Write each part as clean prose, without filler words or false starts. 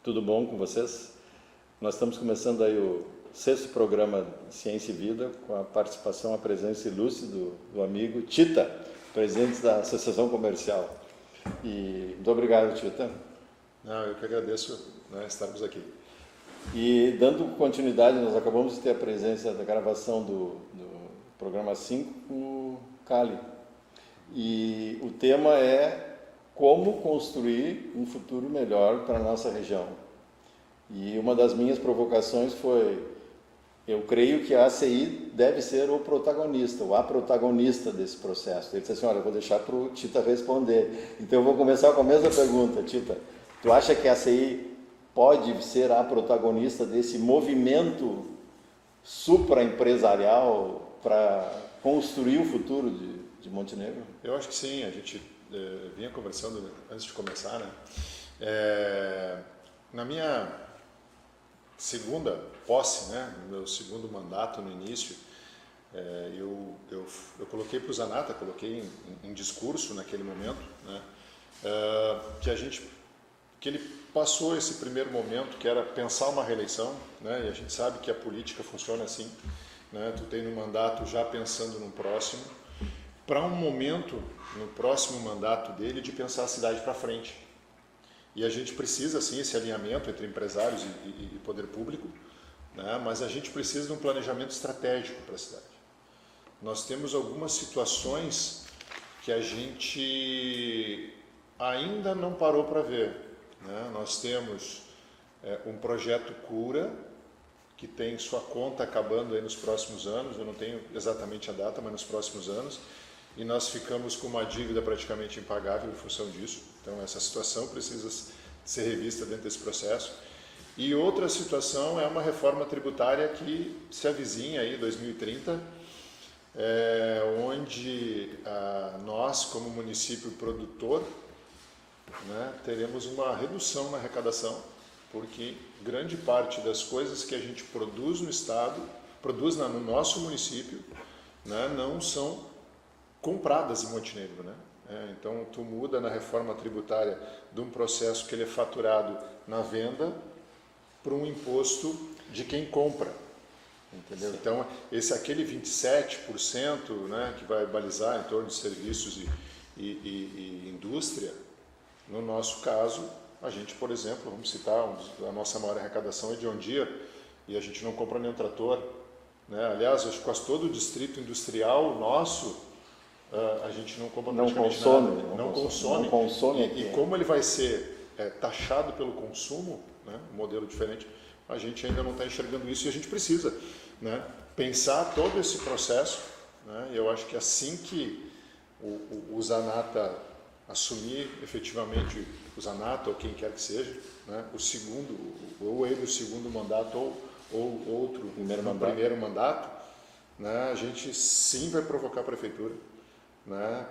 Tudo bom com vocês? Nós estamos começando aí o 6º programa Ciência e Vida, com a participação, a presença ilustre do amigo Tita, presidente da Associação Comercial. E muito obrigado, Tita. Não, eu que agradeço, estarmos aqui. E dando continuidade, nós acabamos de ter a presença da gravação do programa 5 com o Cali. E o tema é como construir um futuro melhor para a nossa região. E uma das minhas provocações foi, eu creio que a ACI deve ser o protagonista, ou a protagonista desse processo. Ele disse assim, olha, eu vou deixar para o Tita responder. Então eu vou começar com a mesma pergunta, Tita. Tu acha que a ACI pode ser a protagonista desse movimento supraempresarial para construir o futuro de Montenegro? Eu acho que sim, a gente vinha conversando antes de começar, na minha segunda posse, no meu segundo mandato no início, eu coloquei para o Zanata, coloquei em discurso naquele momento, que ele passou esse primeiro momento, que era pensar uma reeleição, e a gente sabe que a política funciona assim, tu tem no mandato já pensando no próximo, para um momento, no próximo mandato dele, de pensar a cidade para frente. E a gente precisa, sim, esse alinhamento entre empresários e poder público, mas a gente precisa de um planejamento estratégico para a cidade. Nós temos algumas situações que a gente ainda não parou para ver. Nós temos um projeto Cura, que tem sua conta acabando aí nos próximos anos, eu não tenho exatamente a data, mas nos próximos anos, e nós ficamos com uma dívida praticamente impagável em função disso. Então essa situação precisa ser revista dentro desse processo. E outra situação é uma reforma tributária que se avizinha aí 2030, onde nós, como município produtor, teremos uma redução na arrecadação, porque grande parte das coisas que a gente produz no estado, produz no nosso município, não são compradas em Montenegro, Então tu muda na reforma tributária de um processo que ele é faturado na venda para um imposto de quem compra, entendeu? Então aquele 27%, que vai balizar em torno de serviços e indústria, no nosso caso, a gente, por exemplo, vamos citar, a nossa maior arrecadação é de John Deere, e a gente não compra nenhum trator, Aliás, acho que quase todo o distrito industrial nosso, a gente não compra praticamente nada. Não consome. E como ele vai ser taxado pelo consumo, um modelo diferente, a gente ainda não está enxergando isso e a gente precisa pensar todo esse processo. E eu acho que assim que o Zanata assumir efetivamente, o Zanata ou quem quer que seja, o segundo, ou ele o segundo mandato ou outro primeiro mandato, a gente sim vai provocar a prefeitura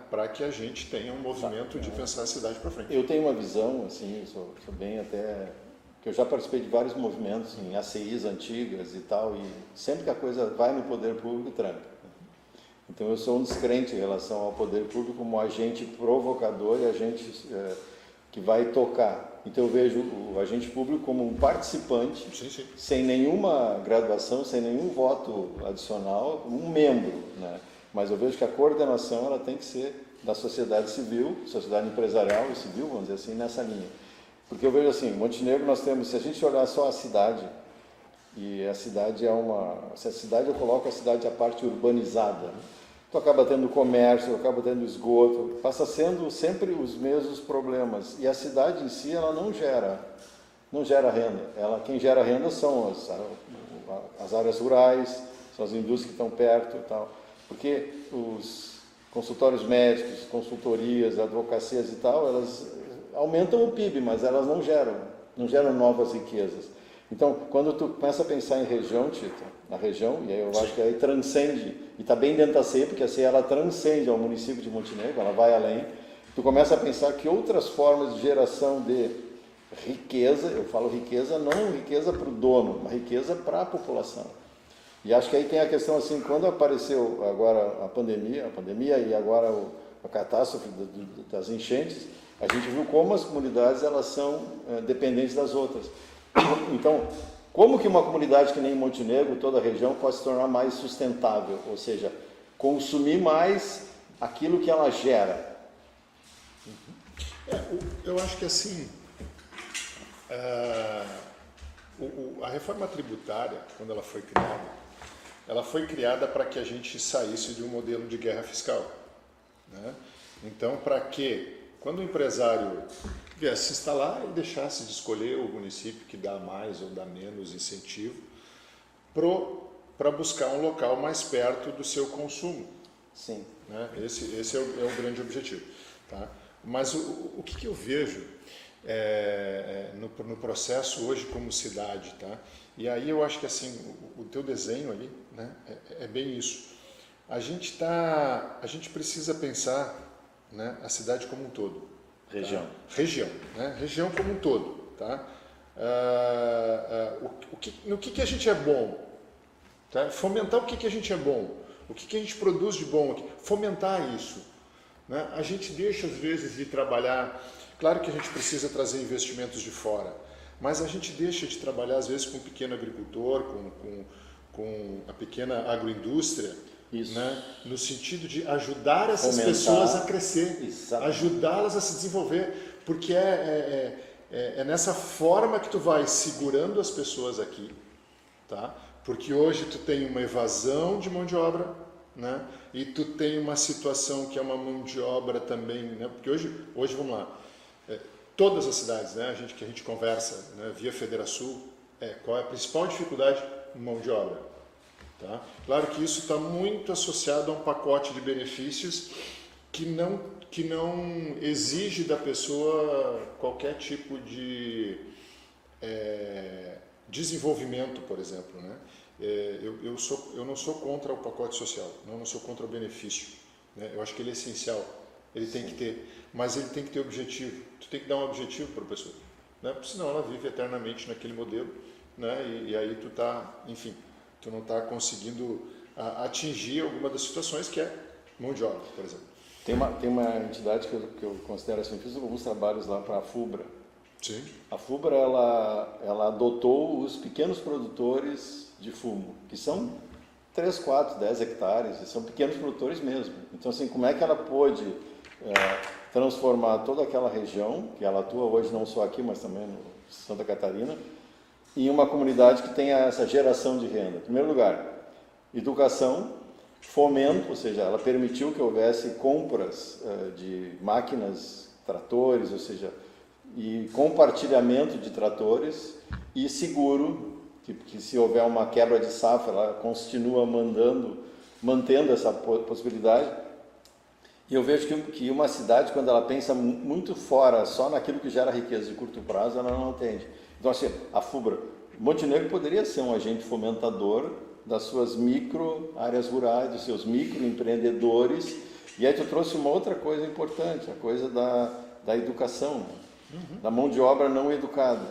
para que a gente tenha um movimento de pensar a cidade para frente. Eu tenho uma visão, assim, sou bem até... que eu já participei de vários movimentos em ACIs antigas e tal, e sempre que a coisa vai no poder público, tranca. Então eu sou um descrente em relação ao poder público como agente provocador e agente que vai tocar. Então eu vejo o agente público como um participante, sim. Sem nenhuma graduação, sem nenhum voto adicional, um membro, Mas eu vejo que a coordenação ela tem que ser da sociedade civil, sociedade empresarial e civil, vamos dizer assim, nessa linha. Porque eu vejo assim, Montenegro nós temos, se a gente olhar só a cidade, e a cidade se a cidade eu coloco a cidade a parte urbanizada, tu acaba tendo comércio, acaba tendo esgoto, passa sendo sempre os mesmos problemas. E a cidade em si, ela não gera renda. Quem gera renda são as áreas rurais, são as indústrias que estão perto e tal. Porque os consultórios médicos, consultorias, advocacias e tal, elas aumentam o PIB, mas elas não geram novas riquezas. Então, quando tu começa a pensar em região, Tito, na região, e aí eu acho que aí transcende, e está bem dentro da CEI, porque a CEI ela transcende ao município de Montenegro, ela vai além, tu começa a pensar que outras formas de geração de riqueza, eu falo riqueza, não riqueza para o dono, uma riqueza para a população. E acho que aí tem a questão assim, quando apareceu agora a pandemia e agora a catástrofe das enchentes, a gente viu como as comunidades elas são dependentes das outras. Então, como que uma comunidade que nem Montenegro, toda a região, pode se tornar mais sustentável? Ou seja, consumir mais aquilo que ela gera. Eu acho que assim, a reforma tributária, quando ela foi criada para que a gente saísse de um modelo de guerra fiscal, né? Então, para que, quando o empresário viesse se instalar, ele deixasse de escolher o município que dá mais ou dá menos incentivo para buscar um local mais perto do seu consumo. Sim. Né? Esse é o grande objetivo. Tá? Mas o que eu vejo no processo hoje como cidade, tá? E aí eu acho que assim, o teu desenho ali, né, é bem isso. A gente precisa pensar, né, a cidade como um todo. Região. Tá? Região, né? Região como um todo. Tá? No que a gente é bom? Tá? Fomentar o que a gente é bom. O que a gente produz de bom aqui? Fomentar isso. Né? A gente deixa, às vezes, de trabalhar... Claro que a gente precisa trazer investimentos de fora, mas a gente deixa de trabalhar, às vezes, com o pequeno agricultor, com a pequena agroindústria, né? No sentido de ajudar essas pessoas a crescer, ajudá-las a se desenvolver, porque é nessa forma que tu vai segurando as pessoas aqui, tá? Porque hoje tu tem uma evasão de mão de obra, né? E tu tem uma situação que é uma mão de obra também, né? Porque hoje vamos lá, todas as cidades, né? Que a gente conversa, né? Via Federação, qual é a principal dificuldade? Mão de obra. Tá? Claro que isso está muito associado a um pacote de benefícios que não exige da pessoa qualquer tipo de desenvolvimento, por exemplo, né? Eu não sou contra o pacote social, não sou contra o benefício, né? Eu acho que ele é essencial, ele tem que ter, mas ele tem que ter objetivo. Tu tem que dar um objetivo para a pessoa, né? Porque senão ela vive eternamente naquele modelo, né? E aí tu não está conseguindo atingir alguma das situações que é mão de obra, por exemplo. Tem uma entidade que eu considero assim, fiz alguns trabalhos lá para a FUBRA. Sim. A FUBRA ela adotou os pequenos produtores de fumo, que são 3, 4, 10 hectares, e são pequenos produtores mesmo. Então, assim, como é que ela pôde transformar toda aquela região, que ela atua hoje não só aqui, mas também no Santa Catarina, em uma comunidade que tenha essa geração de renda. Em primeiro lugar, educação, fomento, ou seja, ela permitiu que houvesse compras de máquinas, tratores, ou seja, e compartilhamento de tratores, e seguro, que se houver uma quebra de safra, ela continua mantendo essa possibilidade. E eu vejo que uma cidade, quando ela pensa muito fora, só naquilo que gera riqueza de curto prazo, ela não atende. Então, assim, a FUBRA, Montenegro poderia ser um agente fomentador das suas micro áreas rurais, dos seus microempreendedores. E aí tu trouxe uma outra coisa importante, a coisa da educação, né? Da mão de obra não educada.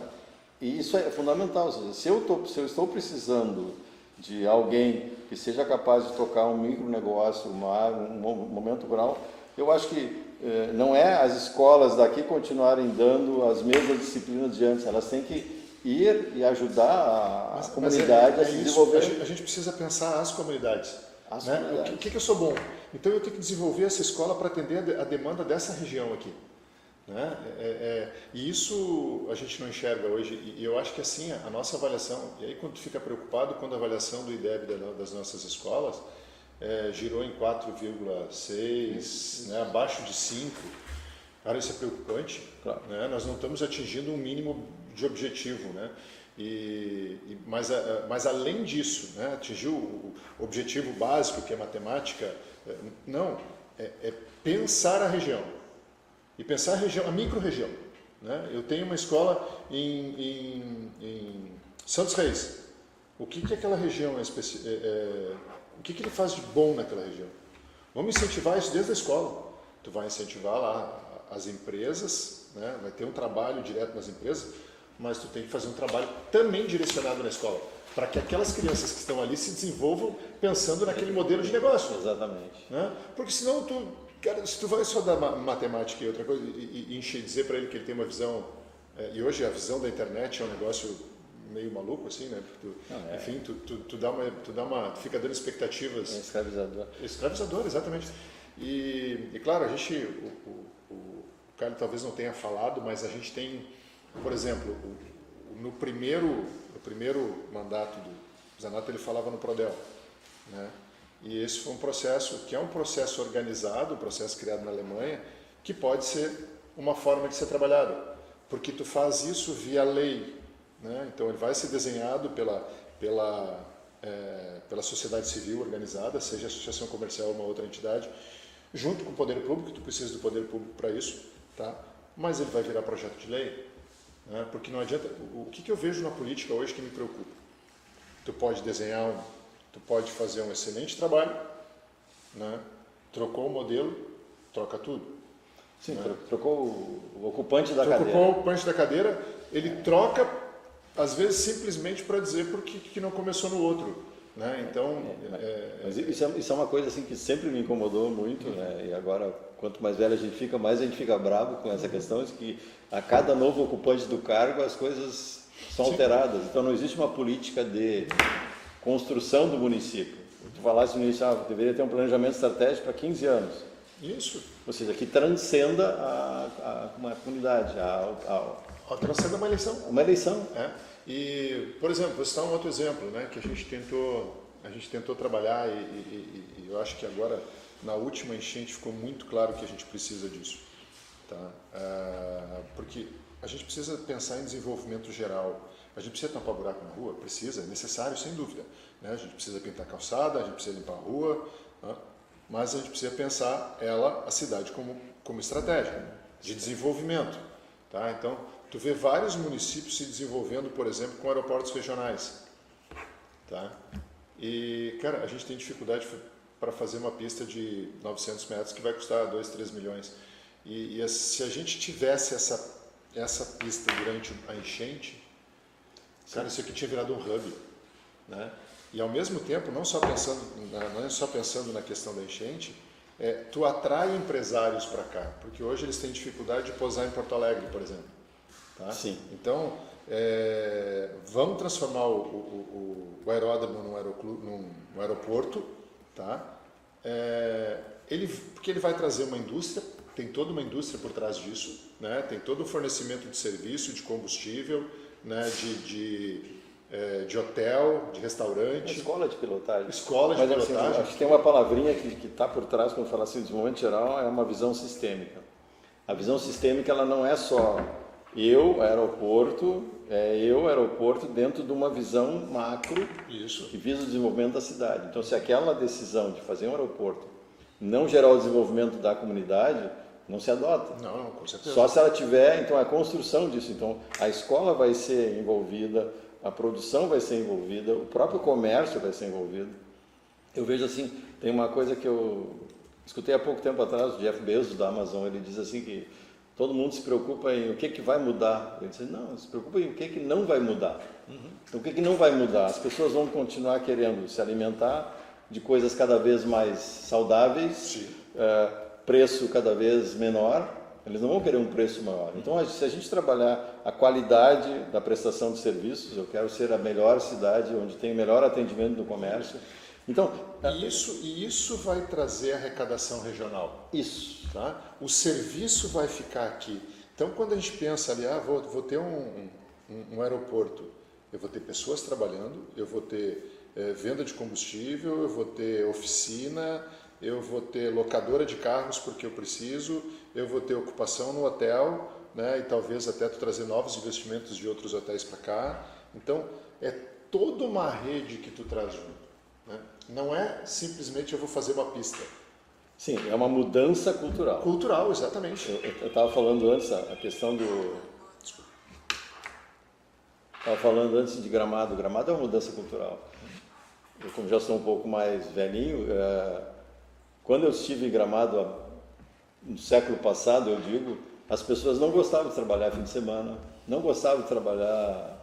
E isso é fundamental. Ou seja, se eu estou precisando de alguém que seja capaz de tocar um micronegócio, um momento rural, eu acho que não é as escolas daqui continuarem dando as mesmas disciplinas de antes, elas têm que ir e ajudar a comunidade a se desenvolver. A gente precisa pensar as comunidades. Né? O que eu sou bom? Então eu tenho que desenvolver essa escola para atender a demanda dessa região aqui. Né? E isso a gente não enxerga hoje, e eu acho que assim a nossa avaliação, e aí quando tu fica preocupado quando a avaliação do IDEB das nossas escolas girou em 4,6, né? Abaixo de 5, cara, isso é preocupante. Claro. Né? Nós não estamos atingindo um mínimo de objetivo, né? Mas além disso, né? Atingir o objetivo básico, que é matemática, é pensar a região. E pensar a micro-região. Né? Eu tenho uma escola em Santos Reis. O que aquela região o que ele faz de bom naquela região? Vamos incentivar isso desde a escola. Tu vai incentivar lá as empresas, né? Vai ter um trabalho direto nas empresas, mas tu tem que fazer um trabalho também direcionado na escola, para que aquelas crianças que estão ali se desenvolvam pensando naquele modelo de negócio. Exatamente. Né? Porque senão Cara, se tu vai só dar matemática e outra coisa, dizer para ele que ele tem uma visão, e hoje a visão da internet é um negócio meio maluco, assim, né? Enfim, tu fica dando expectativas. É escravizador. Escravizador, exatamente. E claro, a gente, o Carlos talvez não tenha falado, mas a gente tem, por exemplo, no primeiro mandato do Zanotto, ele falava no Prodel, né? E esse foi um processo, que é um processo organizado, um processo criado na Alemanha, que pode ser uma forma de ser trabalhado, porque tu faz isso via lei, né? Então ele vai ser desenhado pela sociedade civil organizada, seja associação comercial ou uma outra entidade, junto com o poder público, tu precisa do poder público para isso, tá? Mas ele vai virar projeto de lei, né? Porque não adianta. O que eu vejo na política hoje que me preocupa? Tu pode desenhar tu pode fazer um excelente trabalho, né? Trocou o modelo, troca tudo. Sim, né? Trocou o ocupante da cadeira. Trocou o ocupante da cadeira, ele troca, às vezes, simplesmente para dizer por que não começou no outro. Né? Então, mas isso é uma coisa assim que sempre me incomodou muito, né? E agora, quanto mais velho a gente fica, mais a gente fica bravo com essa questão de que a cada novo ocupante do cargo as coisas são alteradas. Então não existe uma política de construção do município. Tu falaste no início, deveria ter um planejamento estratégico para 15 anos. Isso. Ou seja, que transcenda uma comunidade. Transcenda uma eleição. Uma eleição. E, por exemplo, vou citar um outro exemplo, né, que a gente tentou trabalhar e eu acho que agora, na última enchente, ficou muito claro que a gente precisa disso. Tá? Porque a gente precisa pensar em desenvolvimento geral. A gente precisa tampar buraco na rua? Precisa, é necessário, sem dúvida. Né? A gente precisa pintar a calçada, a gente precisa limpar a rua, né? Mas a gente precisa pensar a cidade como estratégia de desenvolvimento. Tá? Então, tu vê vários municípios se desenvolvendo, por exemplo, com aeroportos regionais. Tá? E, cara, a gente tem dificuldade para fazer uma pista de 900 metros que vai custar 2, 3 milhões. E se a gente tivesse essa pista durante a enchente, cara, isso aqui tinha virado um hub, né? E ao mesmo tempo, não é só pensando na questão da enchente, tu atrai empresários para cá, porque hoje eles têm dificuldade de pousar em Porto Alegre, por exemplo. Tá? Sim. Então, vamos transformar o aeródromo num aeroporto, tá? Porque ele vai trazer uma indústria, tem toda uma indústria por trás disso, né? Tem todo o fornecimento de serviço, de combustível, né? De hotel, de restaurante. Escola de pilotagem. Escola de pilotagem. Assim, acho que tem uma palavrinha que está por trás, quando fala assim, desenvolvimento geral, é uma visão sistêmica. A visão sistêmica, ela não é só aeroporto dentro de uma visão macro. Isso. Que visa o desenvolvimento da cidade. Então, se aquela decisão de fazer um aeroporto não gerar o desenvolvimento da comunidade, não se adota. Não, com certeza. Só se ela tiver, então, a construção disso. Então, a escola vai ser envolvida, a produção vai ser envolvida, o próprio comércio vai ser envolvido. Eu vejo assim, tem uma coisa que eu escutei há pouco tempo atrás, o Jeff Bezos da Amazon, ele diz assim que todo mundo se preocupa em o que vai mudar. Ele diz, não, se preocupa em o que não vai mudar. Então, o que não vai mudar? As pessoas vão continuar querendo se alimentar de coisas cada vez mais saudáveis, preço cada vez menor, eles não vão querer um preço maior. Então, se a gente trabalhar a qualidade da prestação de serviços, eu quero ser a melhor cidade, onde tem o melhor atendimento do comércio. Então, isso vai trazer arrecadação regional. Isso. Tá? O serviço vai ficar aqui. Então, quando a gente pensa ali, vou ter um aeroporto, eu vou ter pessoas trabalhando, eu vou ter venda de combustível, eu vou ter oficina, eu vou ter locadora de carros porque eu preciso, eu vou ter ocupação no hotel, né? E talvez até trazer novos investimentos de outros hotéis para cá. Então, é toda uma rede que tu traz junto. Né? Não é simplesmente eu vou fazer uma pista. Sim, é uma mudança cultural. Cultural, exatamente. Eu estava falando antes a questão do... Estava falando antes de Gramado. Gramado é uma mudança cultural. Eu, como já sou um pouco mais velhinho, quando eu estive em Gramado no século passado, eu digo, as pessoas não gostavam de trabalhar fim de semana, não gostavam de trabalhar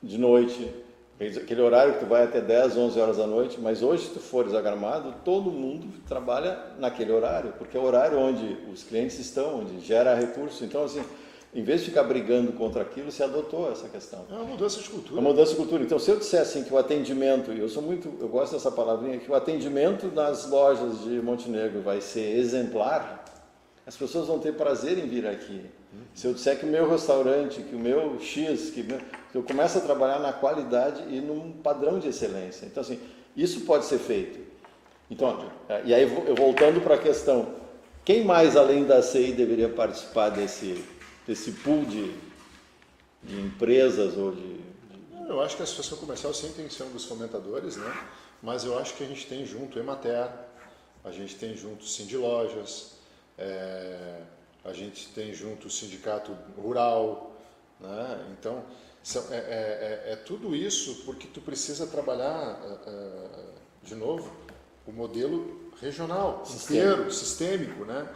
de noite, Aquele horário que tu vai até 10, 11 horas da noite, mas hoje, se tu fores a Gramado, todo mundo trabalha naquele horário, porque é o horário onde os clientes estão, onde gera recurso. Então, assim, em vez de ficar brigando contra aquilo, se adotou essa questão. É uma mudança de cultura. É uma mudança de cultura. Então, se eu disser assim que o atendimento, eu gosto dessa palavrinha, que o atendimento nas lojas de Montenegro vai ser exemplar, as pessoas vão ter prazer em vir aqui. Se eu disser que o meu restaurante, que o meu X, eu começo a trabalhar na qualidade e num padrão de excelência. Então, assim, isso pode ser feito. Então, e aí, voltando para a questão, quem mais além da CEI deveria participar desse pool de empresas ou de... Eu acho que a Associação Comercial sempre tem que ser um dos fomentadores, né? Mas eu acho que a gente tem junto o Emater, a gente tem junto o Sindicato de Lojas, a gente tem junto o Sindicato Rural, né? Então, tudo isso porque tu precisa trabalhar, de novo, o modelo regional, inteiro, sistêmico, né?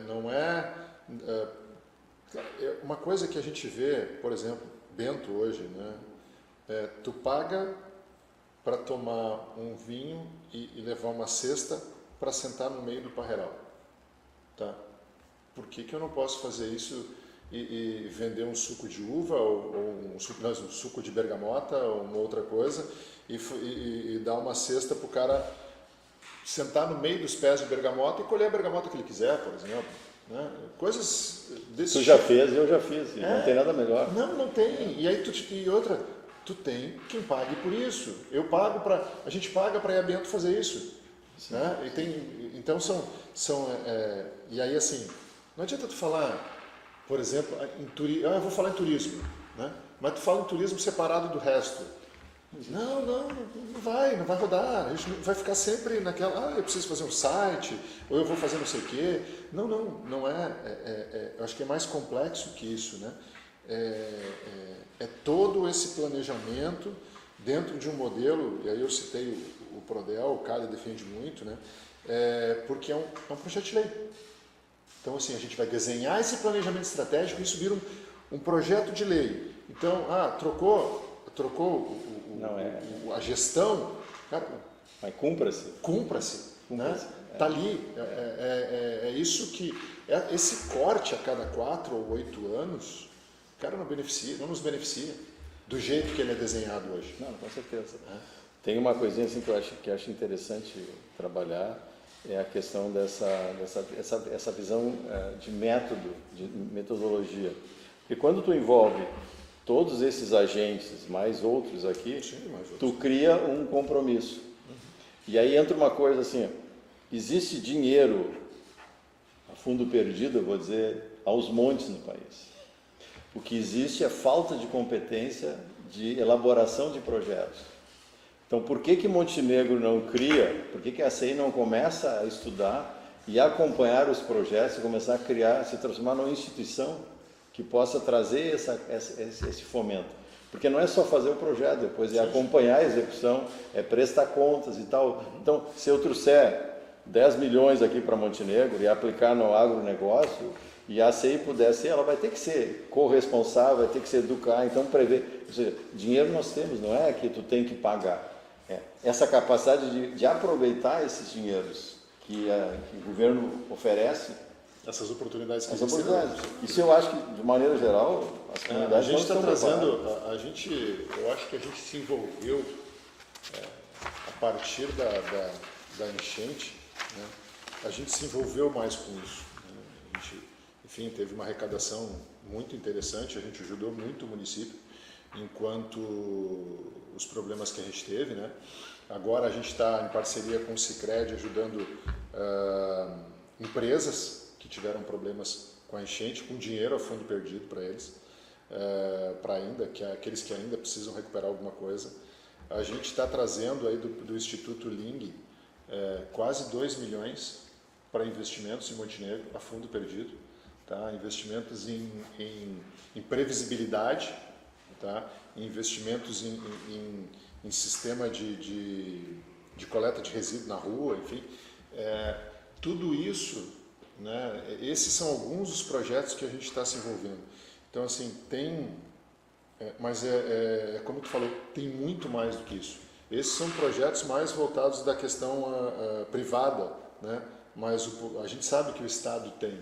Não é... Uma coisa que a gente vê, por exemplo, Bento hoje, né? Tu paga para tomar um vinho e levar uma cesta para sentar no meio do parreiral. Tá? Por que eu não posso fazer isso e vender um suco de uva ou um suco de bergamota ou uma outra coisa e dar uma cesta para o cara sentar no meio dos pés de bergamota e colher a bergamota que ele quiser, por exemplo? Né? Coisas desse Tu já fez e eu já fiz, não tem nada melhor. Não tem. E aí tu tem quem pague por isso. A gente paga para ir a Bento fazer isso. Né? Então e aí assim, não adianta tu falar, por exemplo, eu vou falar em turismo, né? Mas tu fala em turismo separado do resto. Não vai rodar, a gente vai ficar sempre naquela, eu preciso fazer um site, ou eu vou fazer não sei o quê. Não é, eu acho que é mais complexo que isso, né? É todo esse planejamento dentro de um modelo, e aí eu citei o Prodel, o Cália defende muito, né? Porque é um projeto de lei. Então, assim, a gente vai desenhar esse planejamento estratégico e isso vira um projeto de lei. Então, trocou a gestão, cara, mas cumpra-se. Cumpra-se. Né? Tá ali. É isso que... esse corte a cada 4 ou 8 anos, cara, não nos beneficia do jeito que ele é desenhado hoje. Não, com certeza. Tem uma coisinha assim que eu acho interessante trabalhar, é a questão dessa visão de método, de metodologia. Porque quando tu envolve todos esses agentes, mais outros aqui, tu cria um compromisso. E aí entra uma coisa assim, existe dinheiro a fundo perdido, eu vou dizer, aos montes no país. O que existe é falta de competência de elaboração de projetos. Então, por que Montenegro não cria, por que a CEI não começa a estudar e acompanhar os projetos e começar a criar, se transformar numa instituição que possa trazer esse fomento? Porque não é só fazer o projeto, depois é acompanhar a execução, é prestar contas e tal. Então, se eu trouxer 10 milhões aqui para Montenegro e aplicar no agronegócio, e a CEI pudesse, ela vai ter que ser corresponsável, vai ter que se educar, então prever. Ou seja, dinheiro nós temos, não é que tu tem que pagar. Essa capacidade de aproveitar esses dinheiros que o governo oferece. Essas oportunidades que Isso eu acho que, de maneira geral, as comunidades a gente está trazendo, eu acho que a gente se envolveu a partir da enchente, né? A gente se envolveu mais com isso. Né? A gente, enfim, teve uma arrecadação muito interessante, a gente ajudou muito o município, enquanto os problemas que a gente teve, né? Agora a gente está em parceria com o Sicredi ajudando empresas que tiveram problemas com a enchente, com dinheiro a fundo perdido para eles, aqueles que ainda precisam recuperar alguma coisa. A gente está trazendo aí do Instituto Ling quase 2 milhões para investimentos em Montenegro a fundo perdido, tá? Investimentos em previsibilidade, tá? Investimentos em sistema de coleta de resíduos na rua, enfim. Tudo isso, né? Esses são alguns dos projetos que a gente está se envolvendo. Então, assim, tem Mas como tu falou, tem muito mais do que isso. Esses são projetos mais voltados da questão privada, né? Mas a gente sabe que o Estado tem.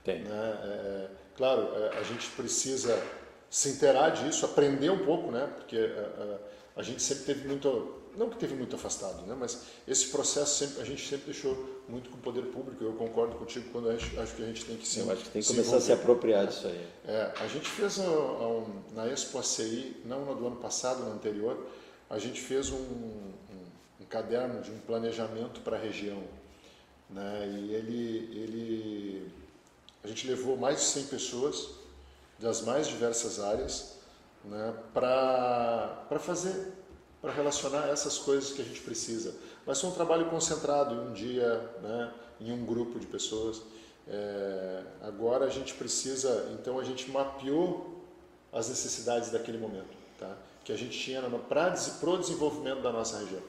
Tem. Né? Claro, a gente precisa se inteirar disso, aprender um pouco, né? Porque a gente sempre teve muito, não que teve muito afastado, né? Mas esse processo a gente sempre deixou muito com o poder público. Eu concordo contigo quando acho que a gente tem que se Eu acho que tem que começar a se apropriar disso aí. A gente fez na Expo ACI, não no do ano passado, no anterior, a gente fez um caderno de um planejamento para a região, né? E a gente levou mais de 100 pessoas das mais diversas áreas, né, para relacionar essas coisas que a gente precisa. Mas foi um trabalho concentrado em um dia, né, em um grupo de pessoas. Agora a gente precisa, então a gente mapeou as necessidades daquele momento, tá, que a gente tinha para o desenvolvimento da nossa região.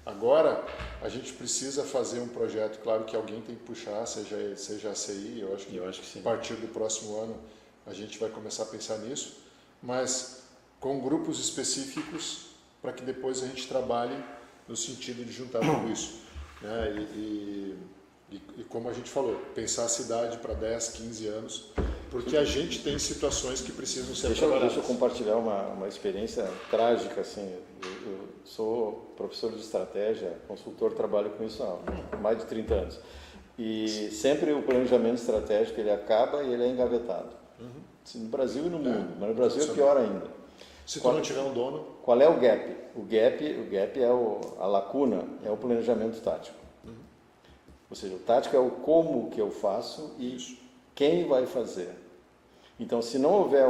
Agora a gente precisa fazer um projeto, claro que alguém tem que puxar, seja a CI, eu acho que sim. A partir do próximo ano a gente vai começar a pensar nisso, mas com grupos específicos para que depois a gente trabalhe no sentido de juntar tudo isso, né? E como a gente falou, pensar a cidade para 10, 15 anos, porque a gente tem situações que precisam ser trabalhadas. Deixa eu compartilhar uma experiência trágica, assim. Eu sou professor de estratégia, consultor, trabalho com isso há mais de 30 anos. E sempre o planejamento estratégico ele acaba e ele é engavetado. No Brasil e no mundo, mas no Brasil é pior ainda. Se tu não tiver um dono... Qual é o gap? O gap é a lacuna, é o planejamento tático. Ou seja, o tático é o como que eu faço e quem vai fazer. Então, se não houver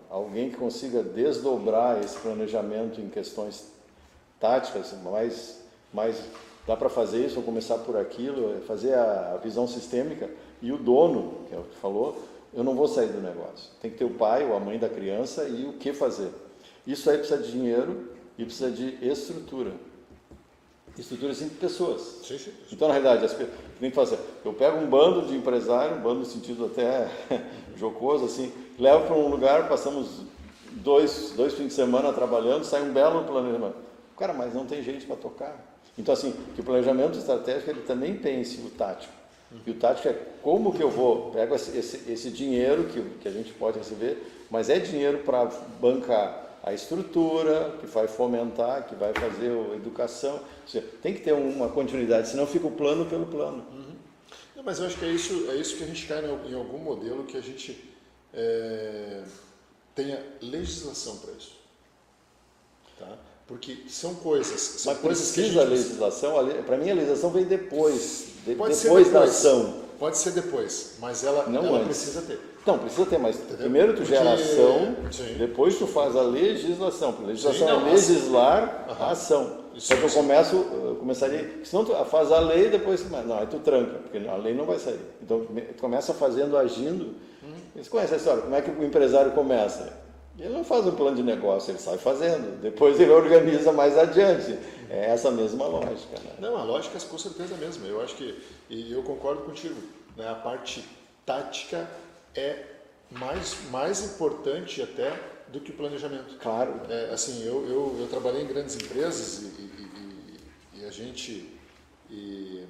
alguém que consiga desdobrar esse planejamento em questões táticas, mais dá para fazer isso, ou começar por aquilo, fazer a visão sistêmica, e o dono, que é o que falou, eu não vou sair do negócio. Tem que ter o pai ou a mãe da criança e o que fazer. Isso aí precisa de dinheiro e precisa de estrutura. Estrutura assim de pessoas. Sim. Então, na realidade, tem que fazer. Eu pego um bando de empresário, um bando no sentido até jocoso, assim, levo para um lugar, passamos dois fins de semana trabalhando, sai um belo planejamento. Cara, mas não tem gente para tocar. Então, assim, que o planejamento estratégico ele também tem o tático. E o tático é como que eu pego esse dinheiro que a gente pode receber, mas é dinheiro para bancar a estrutura, que vai fomentar, que vai fazer a educação. Ou seja, tem que ter uma continuidade, senão fica o plano pelo plano. Não, mas eu acho que é isso que a gente cai em algum modelo que a gente tenha legislação para isso. Tá? Porque são coisas... Mas coisas precisa a legislação, para mim a legislação vem depois, depois da ação. Pode ser depois, mas ela precisa ter. Não, precisa ter, mas primeiro tu gera ação, depois tu faz a legislação. A legislação é legislar a ação. Só que eu começaria, senão tu faz a lei, depois, não, aí tu tranca, porque a lei não vai sair. Então tu começa fazendo, agindo. Você conhece a história, como é que o empresário começa? Ele não faz um plano de negócio, ele sai fazendo, depois ele organiza mais adiante. É essa mesma lógica. Né? Não, a lógica é com certeza mesma. Eu acho que, e eu concordo contigo, né? A parte tática é mais importante até do que o planejamento. Claro. Assim, eu trabalhei em grandes empresas e a gente, e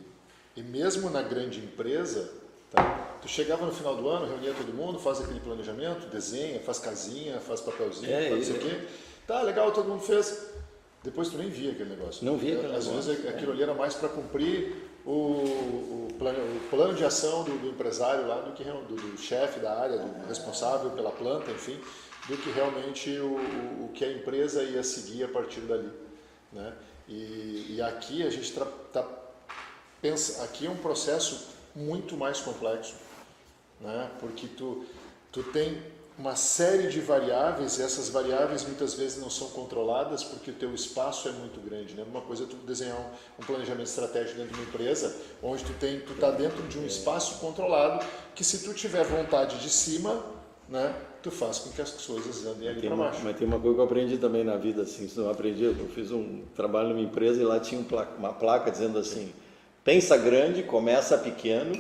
mesmo na grande empresa, tá? Tu chegava no final do ano, reunia todo mundo, faz aquele planejamento, desenha, faz casinha, faz papelzinho, faz isso aqui. Tá, legal, todo mundo fez. Depois tu nem via aquele negócio. Não via aquele negócio. Às vezes aquilo ali era mais para cumprir o plano de ação do empresário lá, do chefe da área, do responsável pela planta, enfim, do que realmente o que a empresa ia seguir a partir dali. Né? E aqui a gente pensa, aqui é um processo muito mais complexo, né? Porque tu tem uma série de variáveis e essas variáveis muitas vezes não são controladas porque o teu espaço é muito grande, né? Uma coisa é tu desenhar um planejamento estratégico dentro de uma empresa onde tu está dentro de um espaço controlado que se tu tiver vontade de cima, né, tu faz com que as coisas andem ali para baixo. Mas tem uma coisa que eu aprendi também na vida, assim, se não aprendi, eu fiz um trabalho numa empresa e lá tinha uma placa dizendo assim, pensa grande, começa pequeno,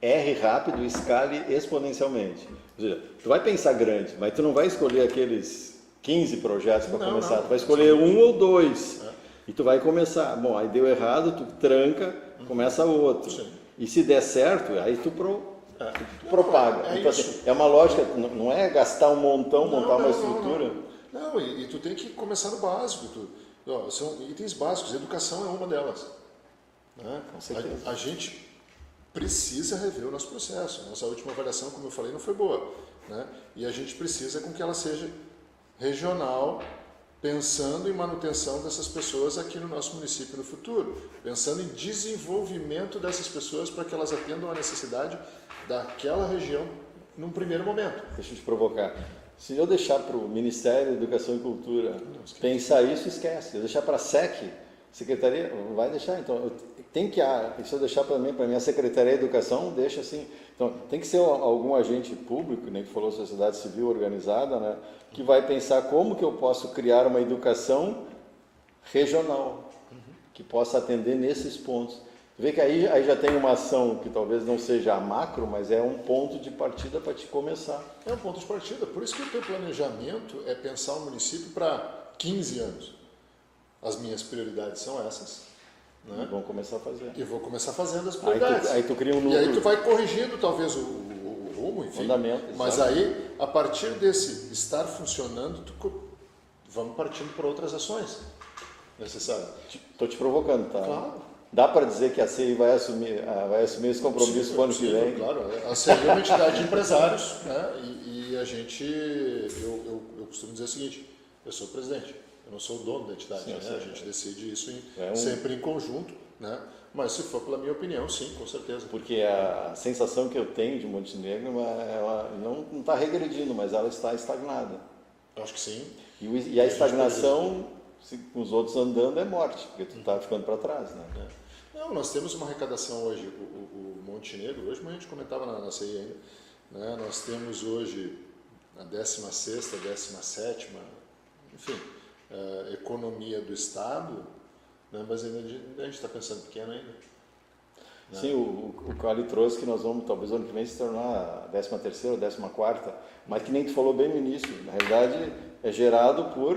erre rápido, escale exponencialmente. Ou seja, tu vai pensar grande, mas tu não vai escolher aqueles 15 projetos para começar, tu vai escolher um ou dois. E tu vai começar. Bom, aí deu errado, tu tranca, começa outro. Sim. E se der certo, aí tu propaga. Então, assim, é uma lógica, não é gastar um montão, montar uma estrutura. Não, e tu tem que começar no básico. São itens básicos, educação é uma delas. Né? Com certeza. A gente precisa rever o nosso processo. Nossa última avaliação, como eu falei, não foi boa. Né? E a gente precisa com que ela seja regional, pensando em manutenção dessas pessoas aqui no nosso município no futuro, pensando em desenvolvimento dessas pessoas para que elas atendam a necessidade daquela região num primeiro momento. Deixa eu te provocar. Se eu deixar para o Ministério da Educação e Cultura pensar isso, esquece. Se eu deixar para a SEC, Secretaria, vai deixar. Então, tem que, se eu deixar para mim, a Secretaria de Educação, deixa assim. Então, tem que ser algum agente público, nem que falou sociedade civil organizada, né, que vai pensar como que eu posso criar uma educação regional, que possa atender nesses pontos. Vê que aí já tem uma ação que talvez não seja a macro, mas é um ponto de partida para te começar. É um ponto de partida. Por isso que o teu planejamento é pensar um município para 15 anos. As minhas prioridades são essas. Né? E vamos começar a fazer. E vou começar fazendo as prioridades. Aí tu cria um número. E aí tu vai corrigindo talvez o rumo, enfim. Fundamento, mas exato. aí, a partir desse estar funcionando, vamos partindo para outras ações necessárias. Estou te provocando, tá? Claro. Dá para dizer que a CI vai assumir esse compromisso para o ano que vem? Claro, a CI é uma entidade de empresários, né? E a gente, eu costumo dizer o seguinte, eu sou o presidente, eu não sou o dono da entidade, né? A gente decide isso sempre em conjunto, né? Mas se for pela minha opinião, sim, com certeza. Porque a sensação que eu tenho de Montenegro, ela não está regredindo, mas ela está estagnada. Acho que sim. E a estagnação, com os outros andando, é morte, porque tu está ficando para trás, né? Não, nós temos uma arrecadação hoje, o Montenegro, hoje a gente comentava na CI ainda, né? Nós temos hoje a 16ª, 17ª, enfim, economia do Estado, né? Mas ainda a gente está pensando pequeno ainda. Né? Sim, o Cali trouxe que nós vamos, talvez, ano que vem se tornar a 13ª ou 14ª, mas que nem tu falou bem no início, na realidade é gerado por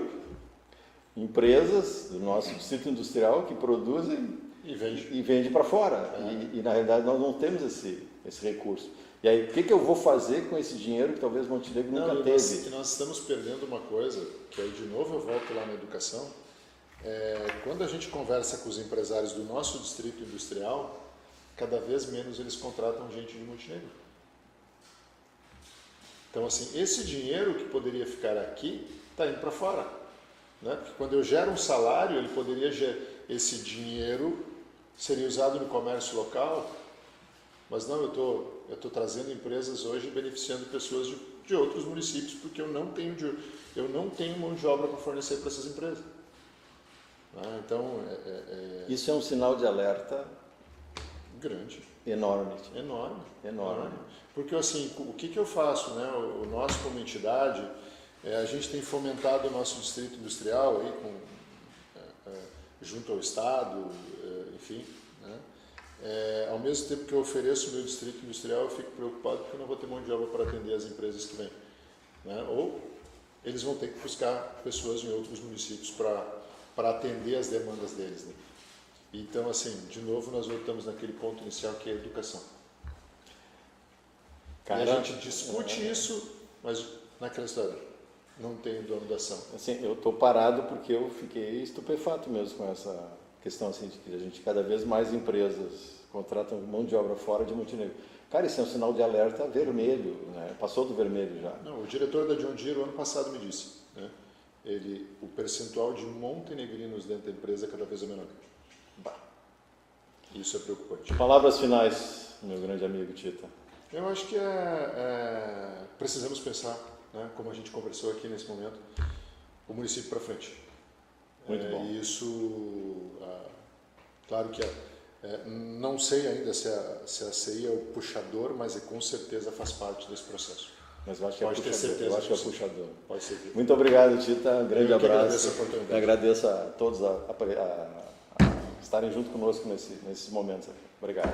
empresas do nosso distrito industrial que produzem e vende para fora. E na realidade nós não temos esse recurso. E aí, o que eu vou fazer com esse dinheiro que talvez Montenegro nunca teve? Nós estamos perdendo uma coisa, que aí de novo eu volto lá na educação, quando a gente conversa com os empresários do nosso distrito industrial, cada vez menos eles contratam gente de Montenegro. Então, assim, esse dinheiro que poderia ficar aqui está indo para fora. Né? Porque quando eu gero um salário, ele poderia esse dinheiro seria usado no comércio local, mas não, eu estou trazendo empresas hoje beneficiando pessoas de outros municípios, porque eu não tenho mão de obra para fornecer para essas empresas. Então, isso é um sinal de alerta grande. Enorme. Porque assim, o que eu faço? Né? Nós como entidade, a gente tem fomentado o nosso distrito industrial aí junto ao Estado, enfim. Né? Ao mesmo tempo que eu ofereço o meu distrito industrial, eu fico preocupado porque eu não vou ter mão de obra para atender as empresas que vêm. Né? Ou eles vão ter que buscar pessoas em outros municípios para atender as demandas deles. Né? Então, assim, de novo, nós voltamos naquele ponto inicial que é a educação. E a gente discute isso, mas naquela história, não tem dono da ação. Assim, eu estou parado porque eu fiquei estupefato mesmo com essa questão assim, de que a gente, cada vez mais empresas contratam mão de obra fora de Montenegro. Cara, isso é um sinal de alerta vermelho, né? Passou do vermelho já. Não, o diretor da John Deere, ano passado, me disse, né? O percentual de montenegrinos dentro da empresa cada vez é menor. Isso é preocupante. Palavras finais, meu grande amigo Tita. Eu acho que precisamos pensar, né, como a gente conversou aqui nesse momento, o município para frente. Muito bom. Isso, claro que não sei ainda se a CI é o puxador, mas com certeza faz parte desse proceção. Mas eu acho que Pode ter certeza. Eu acho que é puxador. Pode ser. Muito obrigado, Tita. Um grande abraço. Agradeço a oportunidade. Eu agradeço a todos a estarem junto conosco nesses momentos. Obrigado.